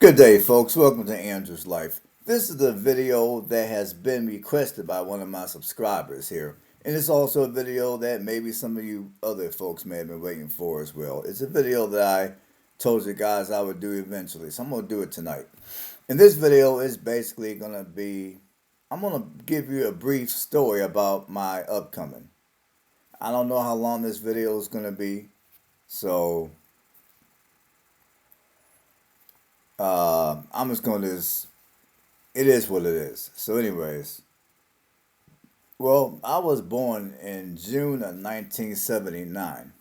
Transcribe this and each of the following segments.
Good day, folks. Welcome to Andrew's Life. This is the video that has been requested by one of my subscribers here. And it's also a video that maybe some of you other folks may have been waiting for as well. It's a video that I told you guys I would do eventually, so I'm going to do it tonight. And this video is basically going to be, I'm going to give you a brief story about my upcoming. I don't know how long this video is going to be, so I'm just going to it is what it is. So, anyways, well, I was born in June of 1979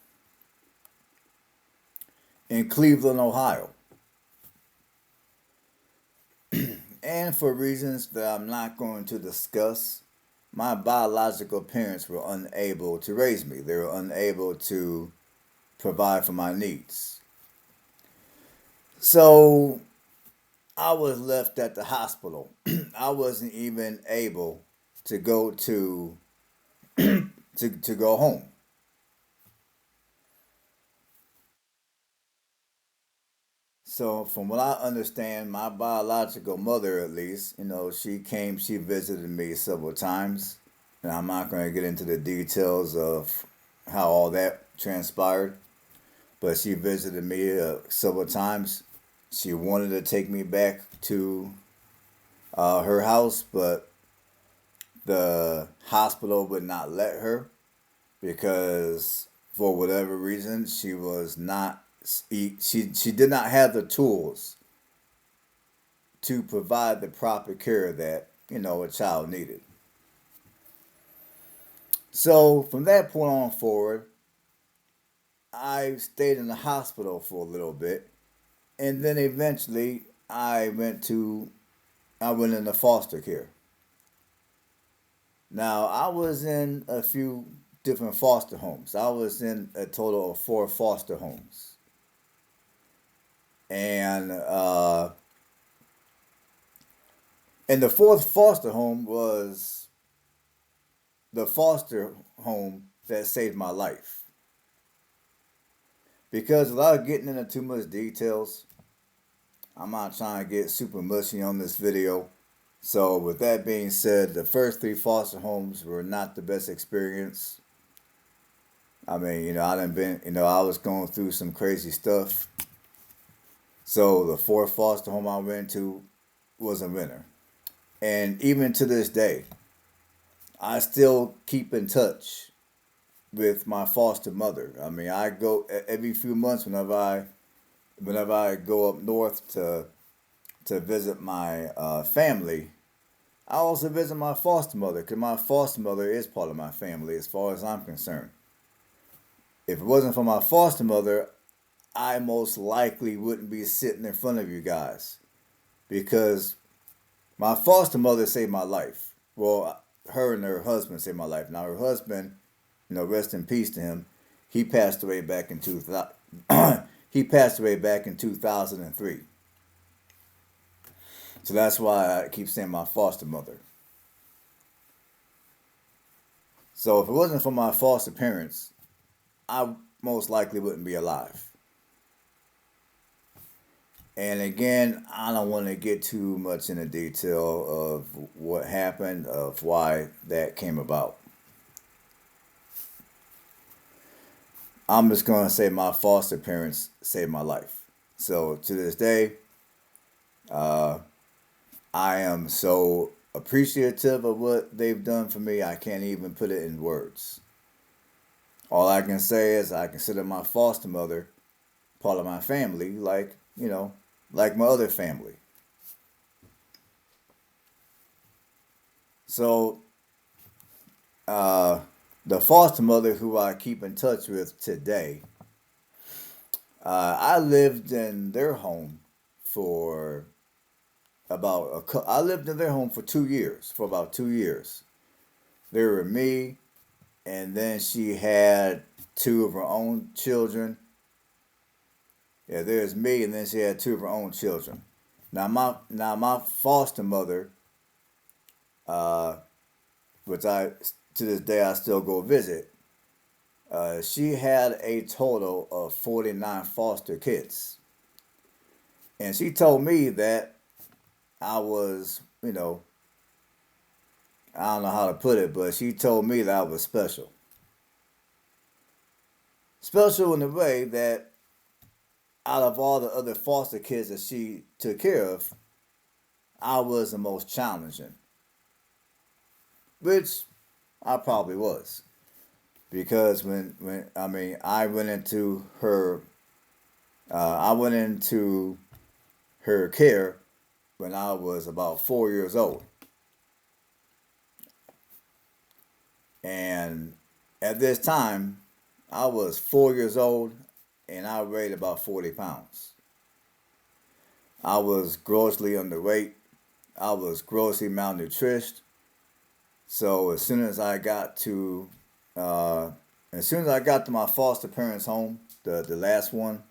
in Cleveland, Ohio. And for reasons that I'm not going to discuss, my biological parents were unable to raise me. They were unable to provide for my needs. So I was left at the hospital. I wasn't even able to go to go home. So from what I understand, my biological mother at least, she visited me several times. And I'm not going to get into the details of how all that transpired, but she visited me several times. She wanted to take me back to her house, but the hospital would not let her because for whatever reason she was not she did not have the tools to provide the proper care that a child needed. So from that point on forward, I stayed in the hospital for a little bit, and then eventually I went into foster care. Now, I was in a few different foster homes. I was in a total of four foster homes. And and the fourth foster home was the foster home that saved my life. Because without getting into too much details, I'm not trying to get super mushy on this video. So with that being said, the first three foster homes were not the best experience. I mean, I was going through some crazy stuff. So the fourth foster home I went to was a winner. And even to this day, I still keep in touch with my foster mother. I mean, I go every few months whenever I go up north to visit my family. I also visit my foster mother because my foster mother is part of my family as far as I'm concerned. If it wasn't for my foster mother, I most likely wouldn't be sitting in front of you guys because my foster mother saved my life. Well, her and her husband saved my life. Now her husband, rest in peace to him. He passed away back in 2000. He passed away back in 2003. So that's why I keep saying my foster mother. So if it wasn't for my foster parents, I most likely wouldn't be alive. And again, I don't want to get too much into detail of what happened, of why that came about. I'm just going to say my foster parents saved my life. So to this day, I am so appreciative of what they've done for me, I can't even put it in words. All I can say is I consider my foster mother part of my family, like my other family. So, the foster mother who I keep in touch with today, I lived in their home for I lived in their home for 2 years, for about 2 years. There were me, and then she had two of her own children. Yeah, there's me, and then she had two of her own children. Now my foster mother, uh, which I to this day I still go visit. She had a total of 49 foster kids, And she told me that I was, I don't know how to put it, but she told me that I was special. Special in the way that out of all the other foster kids that she took care of, I was the most challenging, which I probably was. Because when I mean, I went into her care when I was about 4 years old. And at this time, I was 4 years old and I weighed about 40 pounds. I was grossly underweight. I was grossly malnourished. So uh, as soon as I got to my foster parents' home, the last one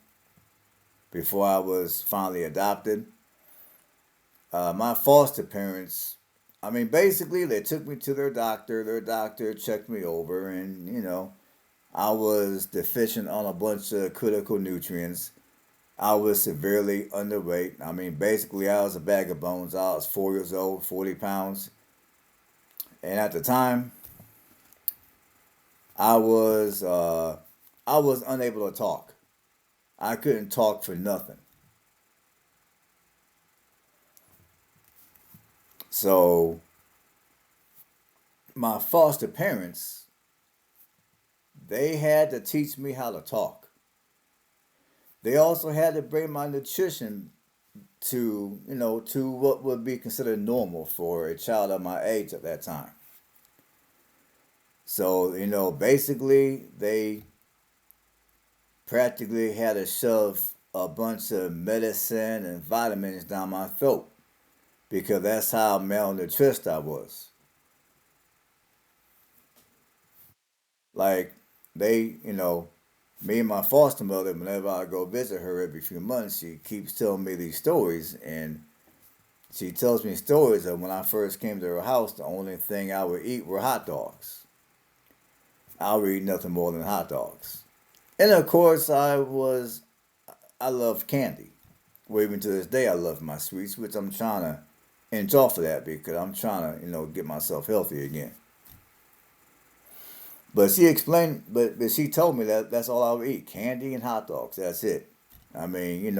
before I was finally adopted, my foster parents, I mean, basically they took me to their doctor. Their doctor checked me over, and I was deficient on a bunch of critical nutrients. I was severely underweight. I mean, basically, I was a bag of bones. I was 4 years old, 40 pounds. And at the time, I was uh, I was unable to talk. I couldn't talk for nothing. So my foster parents, they had to teach me how to talk. They also had to bring my nutrition to what would be considered normal for a child of my age at that time. So, basically they practically had to shove a bunch of medicine and vitamins down my throat because that's how malnourished I was. Like me and my foster mother, whenever I go visit her every few months, she keeps telling me these stories, and she tells me stories of when I first came to her house. The only thing I would eat were hot dogs. I would eat nothing more than hot dogs, and of course, I love candy. Well, even to this day, I love my sweets, which I'm trying to inch off of that because I'm trying to get myself healthy again. But she told me that that's all I would eat: candy and hot dogs. That's it. I mean,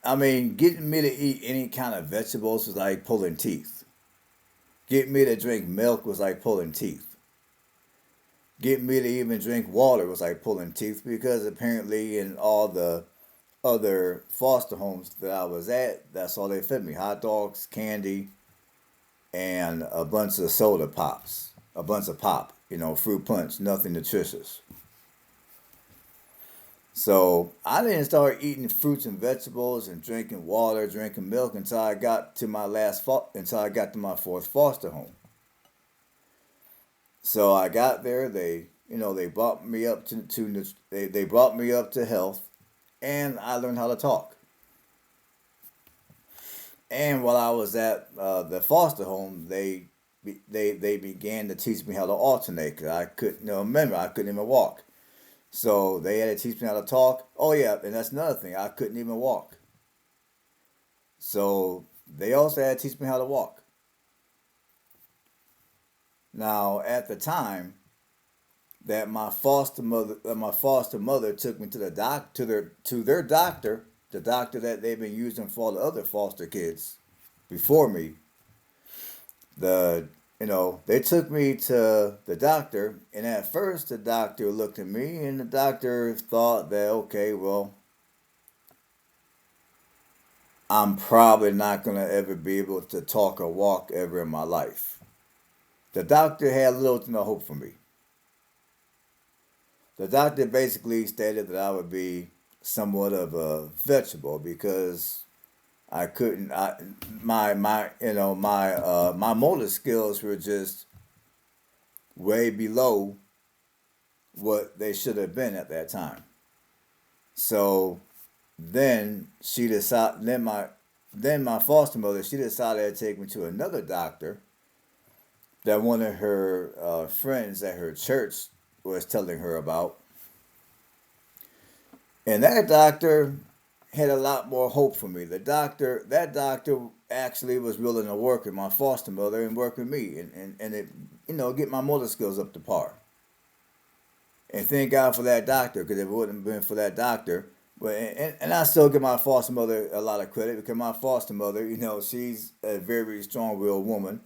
I mean, getting me to eat any kind of vegetables was like pulling teeth. Getting me to drink milk was like pulling teeth. Getting me to even drink water was like pulling teeth because apparently in all the other foster homes that I was at, that's all they fed me: hot dogs, candy, and a bunch of soda pops, a bunch of pop, fruit punch, nothing nutritious. So I didn't start eating fruits and vegetables and drinking water, drinking milk until I got to my fourth foster home. So I got there. They brought me up they brought me up to health, and I learned how to talk. And while I was at the foster home, they began to teach me how to alternate because I couldn't. Remember, I couldn't even walk. So they had to teach me how to talk. Oh yeah, and that's another thing. I couldn't even walk. So they also had to teach me how to walk. Now at the time that my foster mother took me to the doc to their doctor, the doctor that they've been using for all the other foster kids before me. The they took me to the doctor, and at first the doctor looked at me, and the doctor thought that, okay, well, I'm probably not gonna ever be able to talk or walk ever in my life. The doctor had little to no hope for me. The doctor basically stated that I would be somewhat of a vegetable because I couldn't. My motor skills were just way below what they should have been at that time. So then she decided. Then my foster mother, she decided to take me to another doctor that one of her friends at her church was telling her about. And that doctor had a lot more hope for me. That doctor actually was willing to work with my foster mother and work with me and it, get my motor skills up to par. And thank God for that doctor, because if it wouldn't have been for that doctor, but and I still give my foster mother a lot of credit, because my foster mother, she's a very strong-willed woman,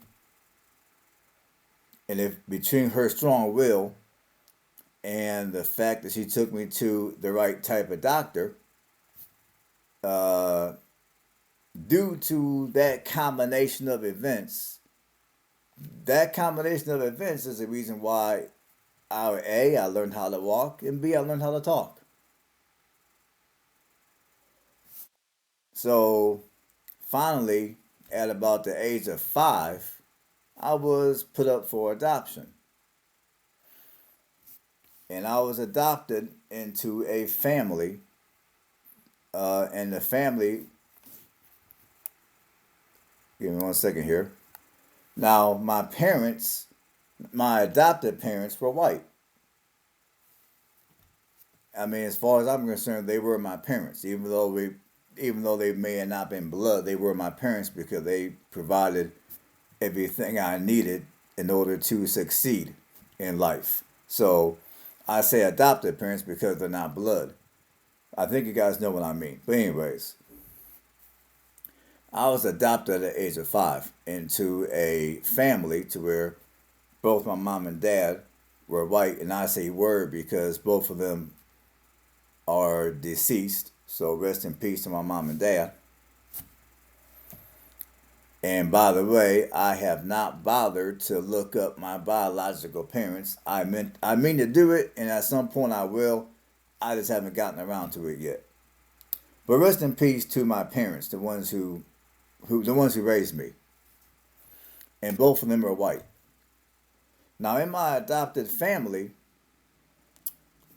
and if between her strong will and the fact that she took me to the right type of doctor, uh, due to that combination of events is the reason why I learned how to walk, and B, I learned how to talk. So finally, at about the age of 5, I was put up for adoption. And I was adopted into a family, and the family, give me one second here. Now, my adopted parents were white. I mean, as far as I'm concerned, they were my parents, even though they may have not been blood, they were my parents because they provided everything I needed in order to succeed in life. So I say adopted parents because they're not blood. I think you guys know what I mean. But anyways, I was adopted at the age of 5 into a family to where both my mom and dad were white, and I say were because both of them are deceased. So rest in peace to my mom and dad. And by the way, I have not bothered to look up my biological parents. I mean to do it, and at some point I will. I just haven't gotten around to it yet. But rest in peace to my parents, the ones who raised me, and both of them are white. Now, in my adopted family,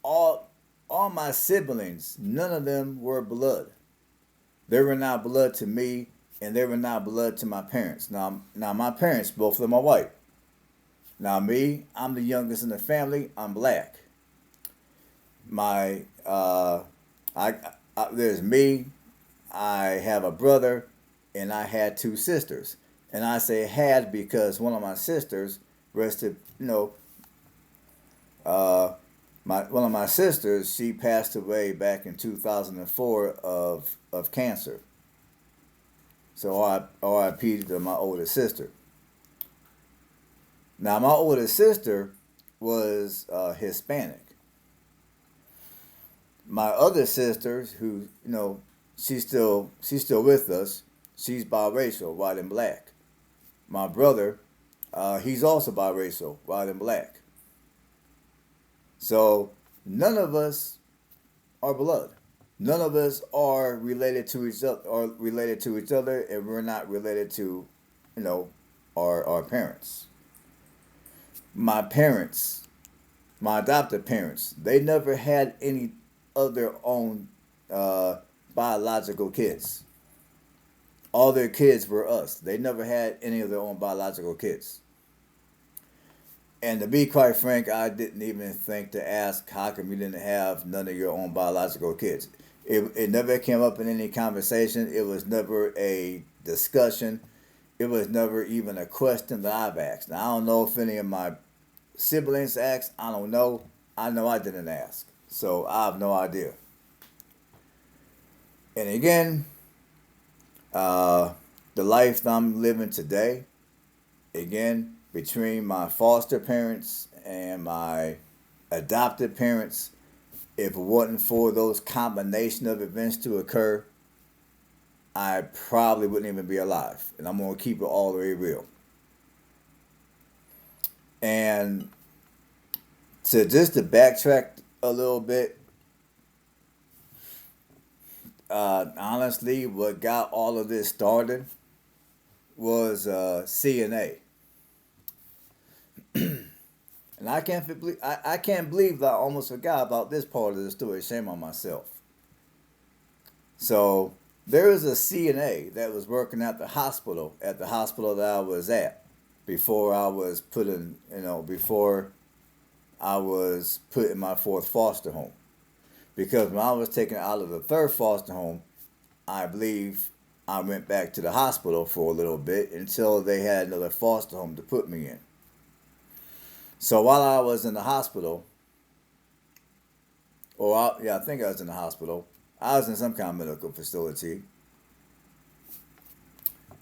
all all my siblings, none of them were blood. They were not blood to me, and they were not blood to my parents. Now my parents, both of them are white. Now me, I'm the youngest in the family. I'm black. My I, there's me. I have a brother, and I had two sisters. And I say had because one of my sisters rested. Uh, my one of my sisters, she passed away back in 2004 of cancer. So R.I.P. to my older sister. Now my older sister was Hispanic. My other sister, who she's still with us. She's biracial, white and black. My brother, he's also biracial, white and black. So none of us are blood. None of us are related to each other, and we're not related to, you know, our parents. My parents, my adopted parents, they never had any of their own uh, biological kids. All their kids were us. They never had any of their own biological kids. And to be quite frank, I didn't even think to ask how come you didn't have none of your own biological kids. It never came up in any conversation. It was never a discussion. It was never even a question that I've asked. Now, I don't know if any of my siblings asked. I don't know. I know I didn't ask. So I have no idea. And again, uh, the life that I'm living today, again, between my foster parents and my adopted parents, if it wasn't for those combination of events to occur, I probably wouldn't even be alive. And I'm going to keep it all the way real. And to backtrack a little bit, honestly, what got all of this started was CNA. And I can't believe that I almost forgot about this part of the story. Shame on myself. So there was a CNA that was working at the hospital that I was at before I was before I was put in my fourth foster home. Because when I was taken out of the third foster home, I believe I went back to the hospital for a little bit until they had another foster home to put me in. So while I was in the hospital, yeah, I think I was in the hospital. I was in some kind of medical facility.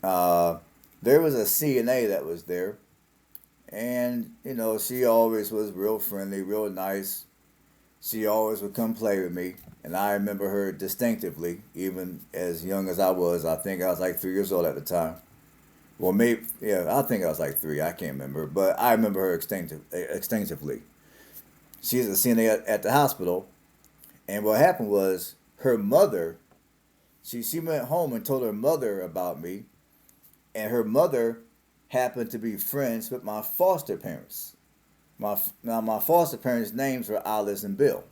Uh, there was a CNA that was there, and she always was real friendly, real nice. She always would come play with me, and I remember her distinctively, even as young as I was. I think I was like 3 years old at the time. Well, maybe, yeah, I think I was like three. I can't remember, but I remember her extensively. She's a CNA at the hospital, and what happened was her mother. She went home and told her mother about me, and her mother happened to be friends with my foster parents. My foster parents' names were Alice and Bill,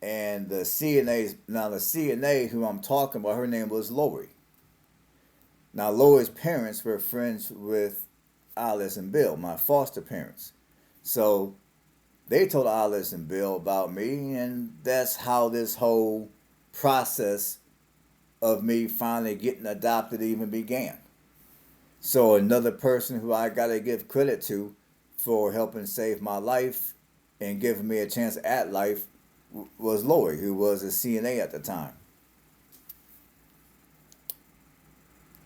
and the CNA who I'm talking about, her name was Lori. Now Lori's parents were friends with Alice and Bill, my foster parents. So they told Alice and Bill about me, and that's how this whole process of me finally getting adopted even began. So another person who I gotta give credit to for helping save my life and giving me a chance at life was Lori, who was a CNA at the time.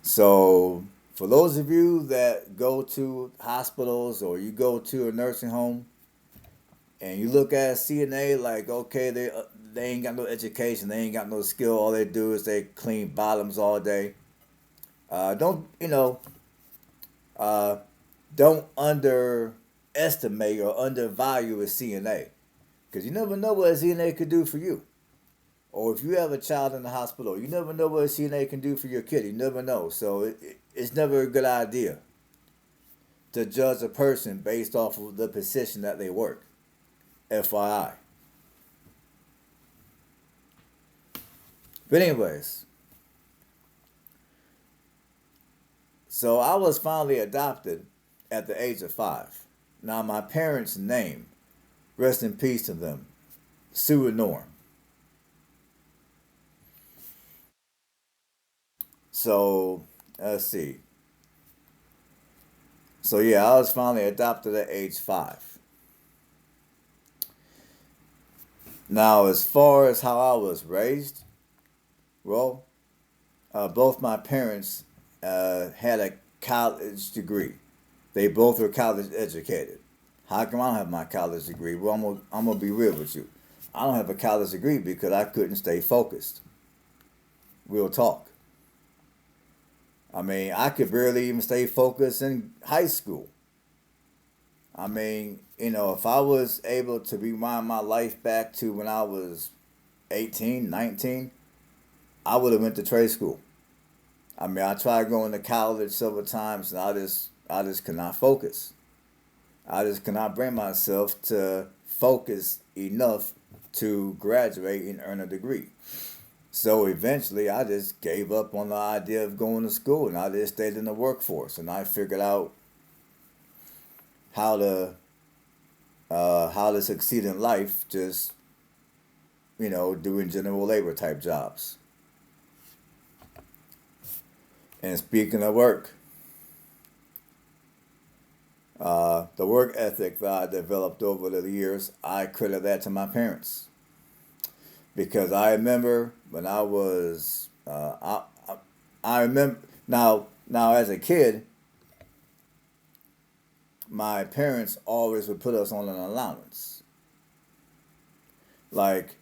So for those of you that go to hospitals or you go to a nursing home and you look at a CNA like, okay, they ain't got no education, they ain't got no skill, all they do is they clean bottoms all day. Don't uh, don't underestimate or undervalue a CNA, because you never know what a CNA could do for you. Or if you have a child in the hospital, you never know what a CNA can do for your kid. You never know. So it's never a good idea to judge a person based off of the position that they work. FYI. But anyways, so I was finally adopted at the age of 5. Now my parents' name, rest in peace to them, Sue and Norm. So let's see. So yeah, I was finally adopted at age 5. Now, as far as how I was raised, well, both my parents had a college degree. They both were college educated. How come I don't have my college degree? Well, I'm gonna be real with you. I don't have a college degree because I couldn't stay focused. Real talk. I mean, I could barely even stay focused in high school. I mean, if I was able to rewind my life back to when I was 18, 19, I would have went to trade school. I mean, I tried going to college several times, and I just could not focus. I just could not bring myself to focus enough to graduate and earn a degree. So eventually, I just gave up on the idea of going to school, and I just stayed in the workforce, and I figured out how to how to succeed in life, just doing general labor type jobs. And speaking of work, the work ethic that I developed over the years, I credit that to my parents, because I remember when I was I remember now as a kid, my parents always would put us on an allowance. Like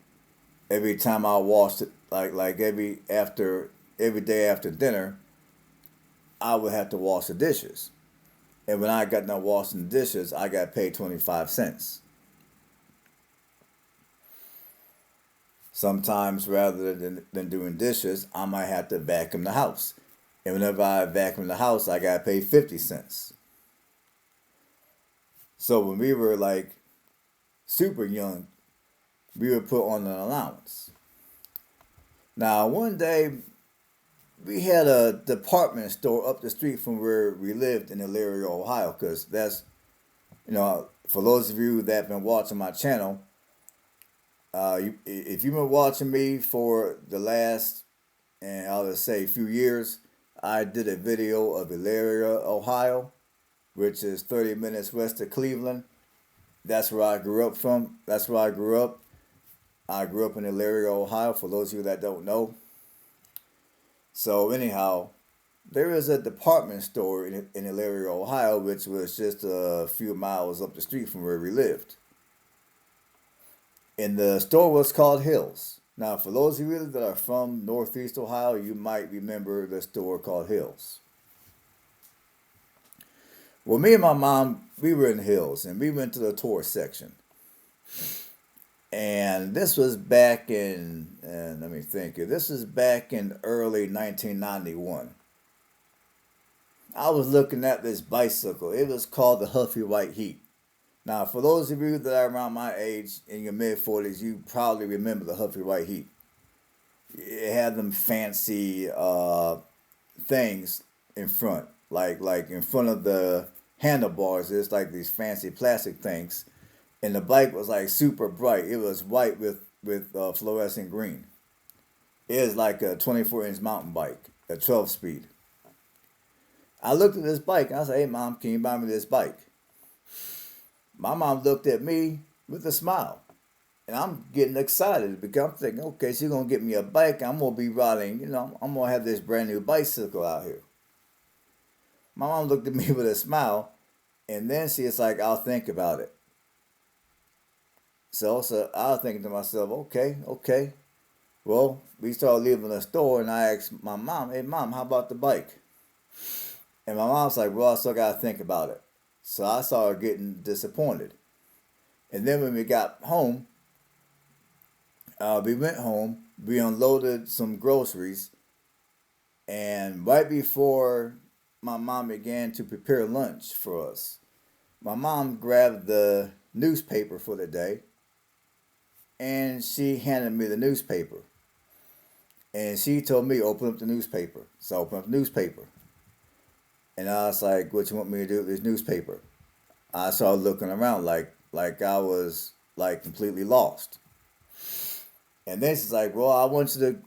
every time I washed it, like every day after dinner, I would have to wash the dishes. And when I got done washing the dishes, I got paid 25 cents. Sometimes rather than doing dishes, I might have to vacuum the house. And whenever I vacuum the house, I got paid 50 cents. So when we were like super young, we were put on an allowance. Now, one day, we had a department store up the street from where we lived in Elyria, Ohio, because for those of you that have been watching my channel, If you've been watching me for the last, and I'll just say, few years, I did a video of Elyria, Ohio, which is 30 minutes west of Cleveland. That's where I grew up from. That's where I grew up. I grew up in Elyria, Ohio, for those of you that don't know. So, anyhow, there is a department store in Elyria, Ohio, which was just a few miles up the street from where we lived. And the store was called Hills. Now, for those of you that are from Northeast Ohio, you might remember the store called Hills. Well, me and my mom, we were in Hills, and we went to the toy section. And this was back in, and let me think, this was back in early 1991. I was looking at this bicycle. It was called the Huffy White Heat. Now, for those of you that are around my age, in your mid 40s, you probably remember the Huffy White Heat. It had them fancy things in front, like in front of the handlebars. It's like these fancy plastic things, and the bike was like super bright. It was white with fluorescent green. It is like a 24-inch mountain bike, a 12-speed. I looked at this bike and I said, "Hey, Mom, can you buy me this bike?" My mom looked at me with a smile. And I'm getting excited because I'm thinking, okay, she's going to get me a bike. I'm going to be riding, I'm going to have this brand new bicycle out here. My mom looked at me with a smile. And then she's like, "I'll think about it." So I was thinking to myself, okay. Well, we started leaving the store and I asked my mom, "Hey, Mom, how about the bike?" And my mom's like, "Well, I still got to think about it." So I started getting disappointed. And then when we got home, we went home, we unloaded some groceries, and right before my mom began to prepare lunch for us, my mom grabbed the newspaper for the day and she handed me the newspaper. And she told me, "Open up the newspaper." So I opened up the newspaper. And I was like, "What you want me to do with this newspaper?" I started looking around like I was like completely lost. And then she's like, "Well, I want you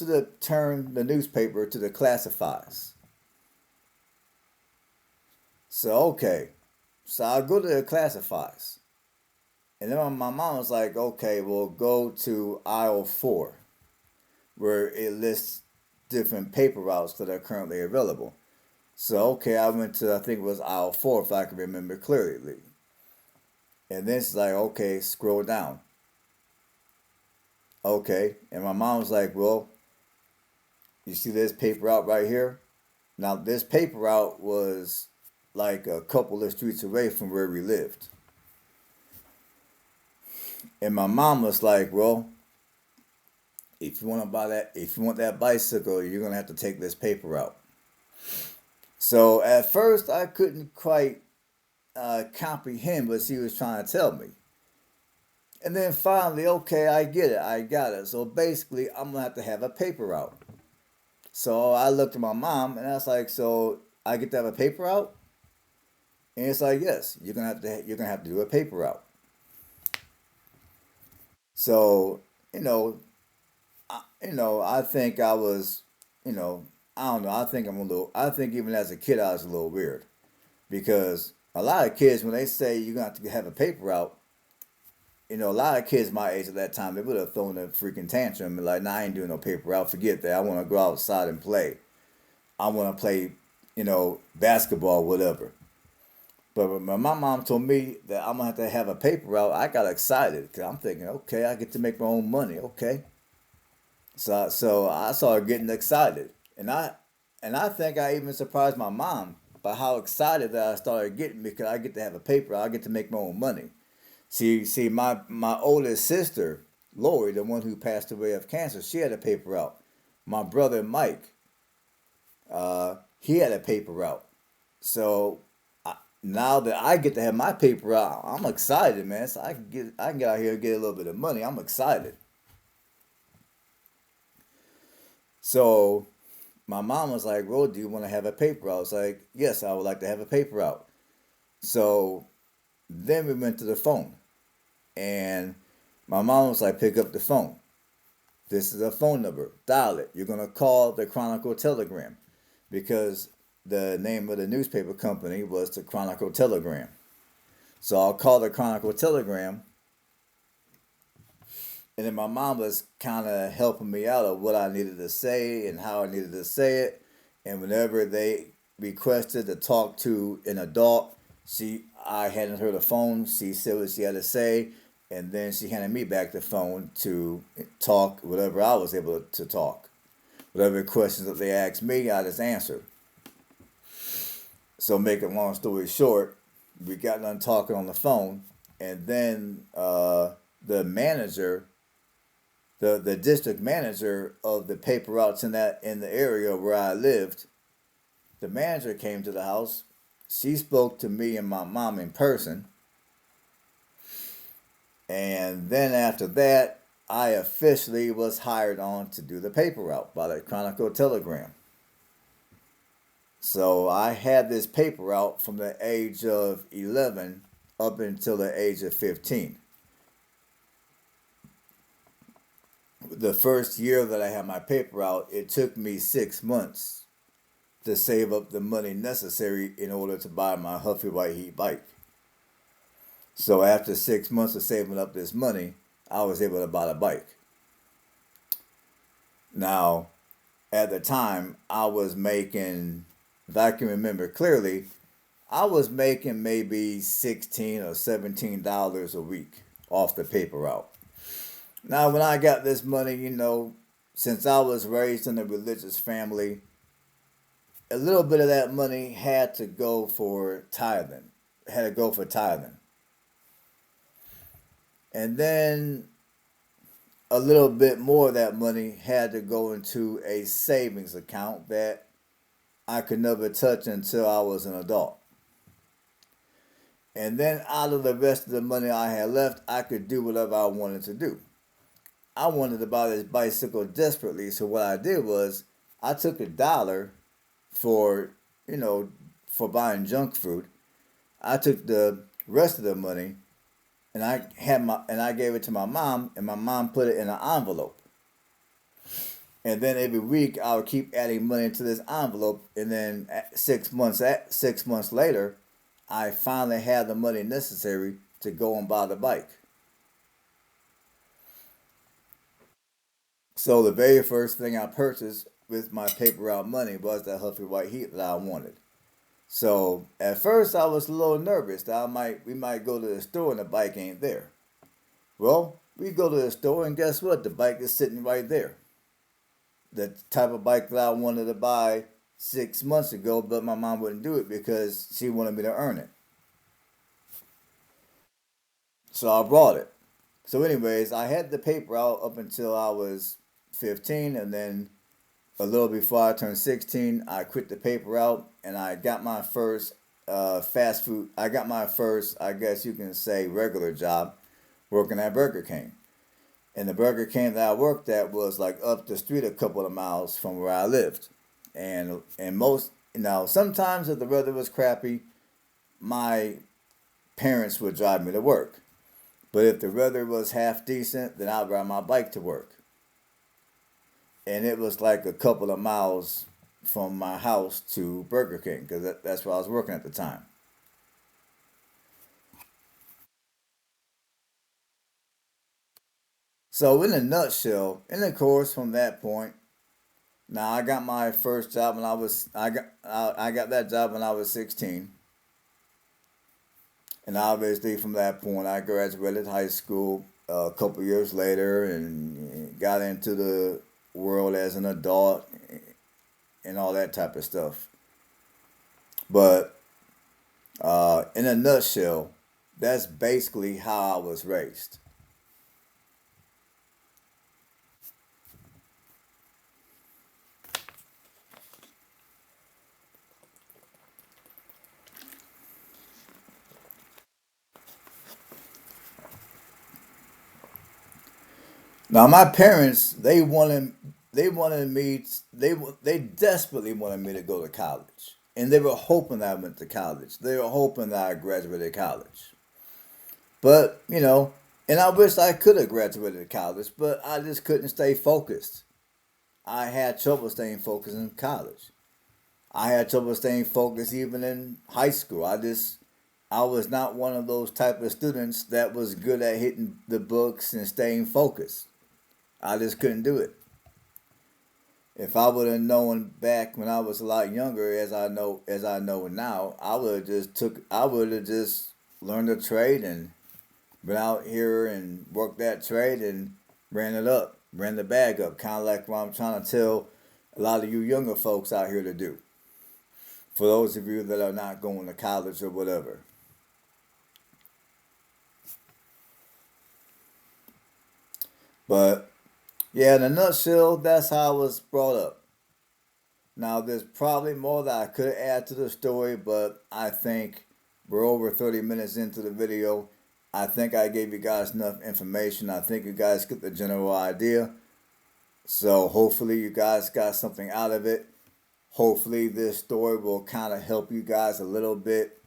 to turn the newspaper to the classifieds." So okay. So I go to the classifieds. And then my mom was like, "Okay, well, go to aisle 4 where it lists different paper routes that are currently available." So okay, I went to, I think it was aisle 4 if I can remember clearly. And then she's like, "Okay, scroll down." Okay. And my mom was like, "Well, you see this paper route right here?" Now this paper route was like a couple of streets away from where we lived. And my mom was like, "Well, if you want that bicycle, you're gonna have to take this paper route." So at first I couldn't quite comprehend what she was trying to tell me. And then finally, okay, I get it, I got it. So basically, I'm gonna have to have a paper route. So I looked at my mom and I was like, "So I get to have a paper route?" And it's like, "Yes, you're gonna have to do a paper route." So you know, I think I was, you know, I don't know. I think I'm a little. I think even as a kid, I was a little weird because a lot of kids, when they say you're gonna have to have a paper route, a lot of kids my age at that time, they would have thrown a freaking tantrum and like, "Nah, I ain't doing no paper route. Forget that. I want to go outside and play. I want to play, basketball, whatever." But when my mom told me that I'm gonna have a paper route, I got excited because I'm thinking, okay, I get to make my own money. Okay, so I started getting excited, and I think I even surprised my mom by how excited that I started getting because I get to have a paper route. I get to make my own money. See, my oldest sister, Lori, the one who passed away of cancer, she had a paper route. My brother Mike, he had a paper route. So now that I get to have my paper route, I'm excited, man. So I can get out here and get a little bit of money. I'm excited. So my mom was like, "Well, do you want to have a paper route?" I was like, "Yes, I would like to have a paper route." So then we went to the phone, and My mom was like, pick up the phone. This is a phone number. Dial it. You're going to call the Chronicle Telegram because the name of the newspaper company was the Chronicle Telegram. So I'll call the Chronicle Telegram. And then my mom was kind of helping me out of what I needed to say and how I needed to say it. And whenever they requested to talk to an adult, I handed her the phone. She said what she had to say, and then she handed me back the phone to talk whatever I was able to talk. Whatever questions that they asked me, I just answered. So, make a long story short, we got done talking on the phone, and then the manager, the district manager of the paper routes in the area where I lived, the manager came to the house. She spoke to me and my mom in person. And then after that, I officially was hired on to do the paper route by the Chronicle Telegram. So I had this paper route from the age of 11 up until the age of 15. The first year that I had my paper route, it took me 6 months to save up the money necessary in order to buy my Huffy White Heat bike. So after 6 months of saving up this money, I was able to buy the bike. Now, at the time, I was making, if I can remember clearly, I was making maybe $16 or $17 a week off the paper route. Now, when I got this money, since I was raised in a religious family, a little bit of that money had to go for tithing. Had to go for tithing. And then a little bit more of that money had to go into a savings account that I could never touch until I was an adult. And then out of the rest of the money I had left, I could do whatever I wanted to do. I wanted to buy this bicycle desperately, so what I did was I took $1 for, for buying junk food. I took the rest of the money and I gave it to my mom, and my mom put it in an envelope. And then every week I would keep adding money to this envelope, and then 6 months later, I finally had the money necessary to go and buy the bike. So the very first thing I purchased with my paper route money was that Huffy White Heat that I wanted. So at first I was a little nervous that we might go to the store and the bike ain't there. Well, we go to the store and guess what? The bike is sitting right there. The type of bike that I wanted to buy 6 months ago, but my mom wouldn't do it because she wanted me to earn it. So I brought it. So anyways, I had the paper out up until I was 15, and then a little before I turned 16, I quit the paper route and I got my first fast food. I got my first, I guess you can say, regular job working at Burger King. And the Burger King that I worked at was like up the street a couple of miles from where I lived. And sometimes if the weather was crappy, my parents would drive me to work. But if the weather was half decent, then I'd ride my bike to work. And it was like a couple of miles from my house to Burger King because that's where I was working at the time. So in a nutshell, and of course from that point, now I got my first job when I got that job when I was 16. And obviously from that point I graduated high school a couple years later and got into the world as an adult and all that type of stuff. But in a nutshell, that's basically how I was raised. Now my parents, they wanted me, they desperately wanted me to go to college, and they were hoping that I went to college. They were hoping that I graduated college. But And I wish I could have graduated college, but I just couldn't stay focused. I had trouble staying focused in college. I had trouble staying focused even in high school. I was not one of those type of students that was good at hitting the books and staying focused. I just couldn't do it. If I would have known back when I was a lot younger, as I know now, I would have just learned a trade and been out here and worked that trade and ran the bag up, kind of like what I'm trying to tell a lot of you younger folks out here to do. For those of you that are not going to college or whatever. But yeah, in a nutshell, that's how I was brought up. Now, there's probably more that I could add to the story, but I think we're over 30 minutes into the video. I think I gave you guys enough information. I think you guys get the general idea. So hopefully you guys got something out of it. Hopefully this story will kind of help you guys a little bit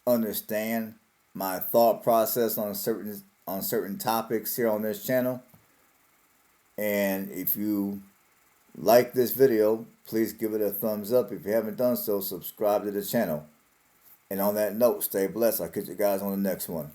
understand my thought process on certain topics here on this channel. And if you like this video, please give it a thumbs up. If you haven't done so, subscribe to the channel. And on that note, stay blessed. I'll catch you guys on the next one.